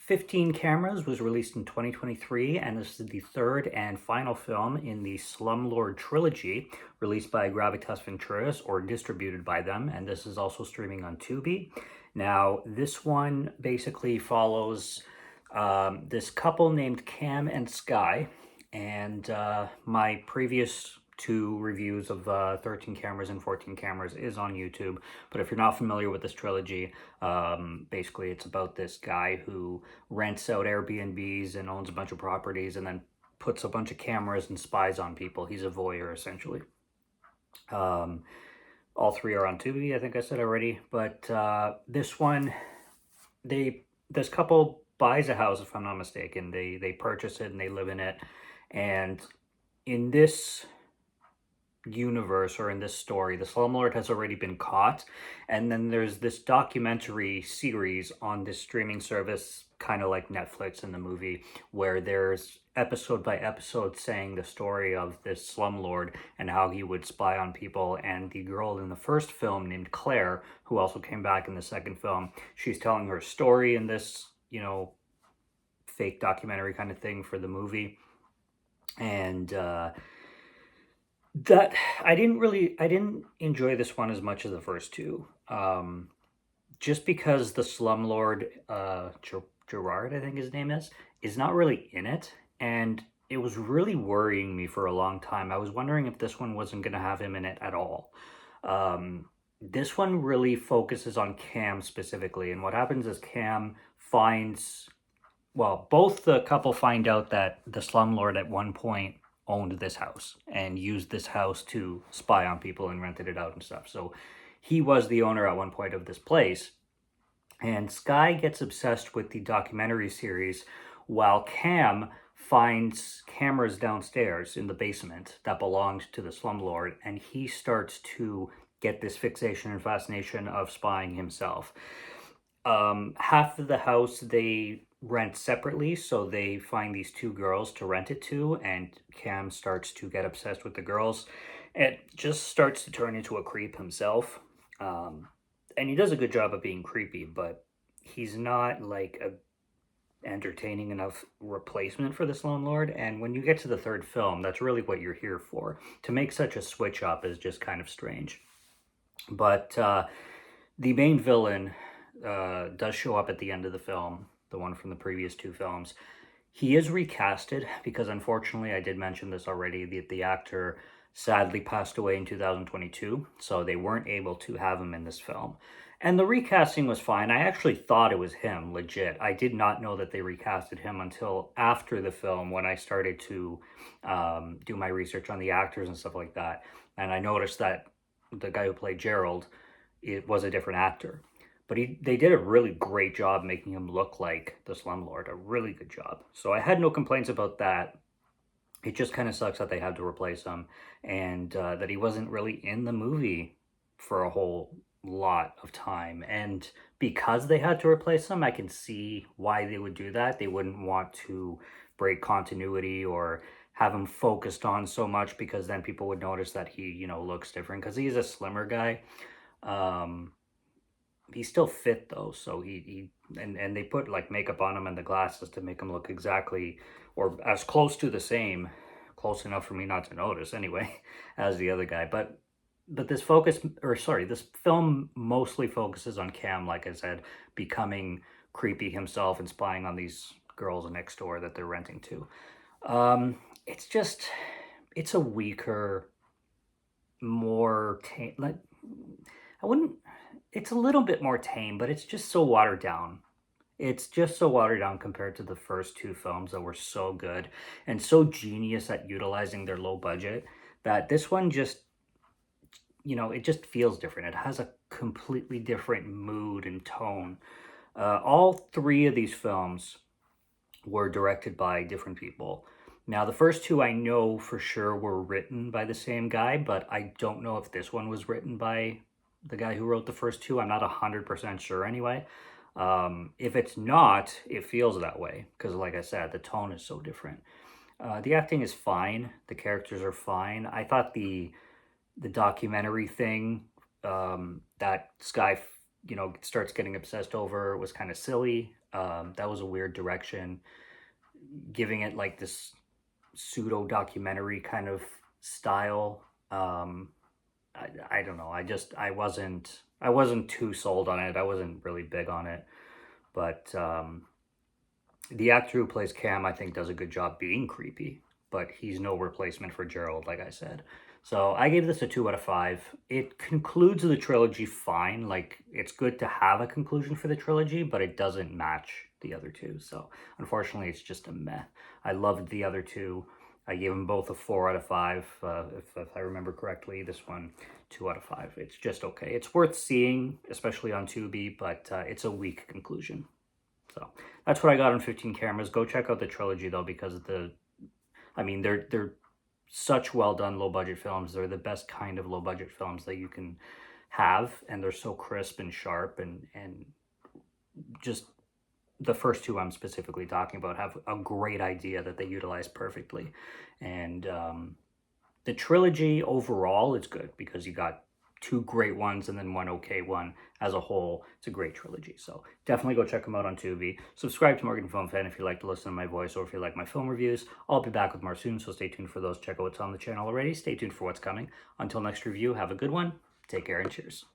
15 Cameras was released in 2023, and this is the third and final film in the Slumlord trilogy, released by Gravitas Ventures or distributed by them, and this is also streaming on Tubi. Now, this one basically follows this couple named Cam and Sky, and my previous two reviews of 13 Cameras and 14 Cameras is on YouTube. But if you're not familiar with this trilogy, basically it's about this guy who rents out Airbnbs and owns a bunch of properties and then puts a bunch of cameras and spies on people. He's a voyeur, essentially. Um, all three are on Tubi, I think I said already. But this one, this couple buys a house, if I'm not mistaken. They purchase it and they live in it. And in this universe, or in this story, the slumlord has already been caught, and then there's this documentary series on this streaming service, kind of like Netflix in the movie, where there's episode by episode saying the story of this slumlord and how he would spy on people. And the girl in the first film, named Claire, who also came back in the second film, she's telling her story in this, fake documentary kind of thing for the movie. And that I didn't enjoy this one as much as the first two. Just because the slumlord, Gerard, I think his name is not really in it, and it was really worrying me for a long time. I was wondering if this one wasn't going to have him in it at all. This one really focuses on Cam specifically, and what happens is Cam finds, well, both the couple find out that the slumlord at one point owned this house and used this house to spy on people and rented it out and stuff. So he was the owner at one point of this place. And Sky gets obsessed with the documentary series while Cam finds cameras downstairs in the basement that belonged to the slumlord, and he starts to get this fixation and fascination of spying himself. Half of the house they rent separately, so they find these two girls to rent it to, and Cam starts to get obsessed with the girls. It just starts to turn into a creep himself. And he does a good job of being creepy, but he's not like a entertaining enough replacement for the slumlord. And when you get to the third film, that's really what you're here for. To make such a switch up is just kind of strange. But the main villain does show up at the end of the film, the one from the previous two films. He is recasted because, unfortunately, I did mention this already, the actor sadly passed away in 2022, so they weren't able to have him in this film. And the recasting was fine. I actually thought it was him, legit. I did not know that they recasted him until after the film, when I started to do my research on the actors and stuff like that. And I noticed that the guy who played Gerald, it was a different actor. But they did a really great job making him look like the slumlord, a really good job. So I had no complaints about that. It just kind of sucks that they had to replace him, and that he wasn't really in the movie for a whole lot of time. And because they had to replace him, I can see why they would do that. They wouldn't want to break continuity or have him focused on so much, because then people would notice that he, looks different, because he's a slimmer guy. He's still fit though, so and they put like makeup on him and the glasses to make him look exactly or as close to the same, close enough for me not to notice anyway, as the other guy. But this this film mostly focuses on Cam, like I said, becoming creepy himself and spying on these girls next door that they're renting to. It's a weaker, more tame, like, I wouldn't, it's a little bit more tame, but it's just so watered down. It's just so watered down compared to the first two films that were so good and so genius at utilizing their low budget, that this one just, it just feels different. It has a completely different mood and tone. All three of these films were directed by different people. Now, the first two I know for sure were written by the same guy, but I don't know if this one was written by the guy who wrote the first two. I'm not 100% sure anyway. If it's not, it feels that way, because like I said, the tone is so different. The acting is fine. The characters are fine. I thought the documentary thing that Sky, starts getting obsessed over was kind of silly. That was a weird direction, giving it like this pseudo documentary kind of style. I don't know. I wasn't too sold on it. I wasn't really big on it, but the actor who plays Cam, I think, does a good job being creepy, but he's no replacement for Gerald, like I said. So I gave this a 2 out of 5. It concludes the trilogy fine. Like, it's good to have a conclusion for the trilogy, but it doesn't match the other two. So unfortunately, it's just a meh. I loved the other two. I gave them both a 4 out of 5. If I remember correctly, this one 2 out of 5. It's just okay. It's worth seeing, especially on Tubi, but it's a weak conclusion. So that's what I got on 15 Cameras. Go check out the trilogy though, because they're such well done low budget films. They're the best kind of low budget films that you can have, and they're so crisp and sharp, and just the first two I'm specifically talking about have a great idea that they utilize perfectly. And the trilogy overall is good because you got two great ones and then one okay one. As a whole, it's a great trilogy. So definitely go check them out on Tubi. Subscribe to Morgan Film Fan if you like to listen to my voice or if you like my film reviews. I'll be back with more soon, so stay tuned for those. Check out what's on the channel already. Stay tuned for what's coming. Until next review, have a good one. Take care and cheers.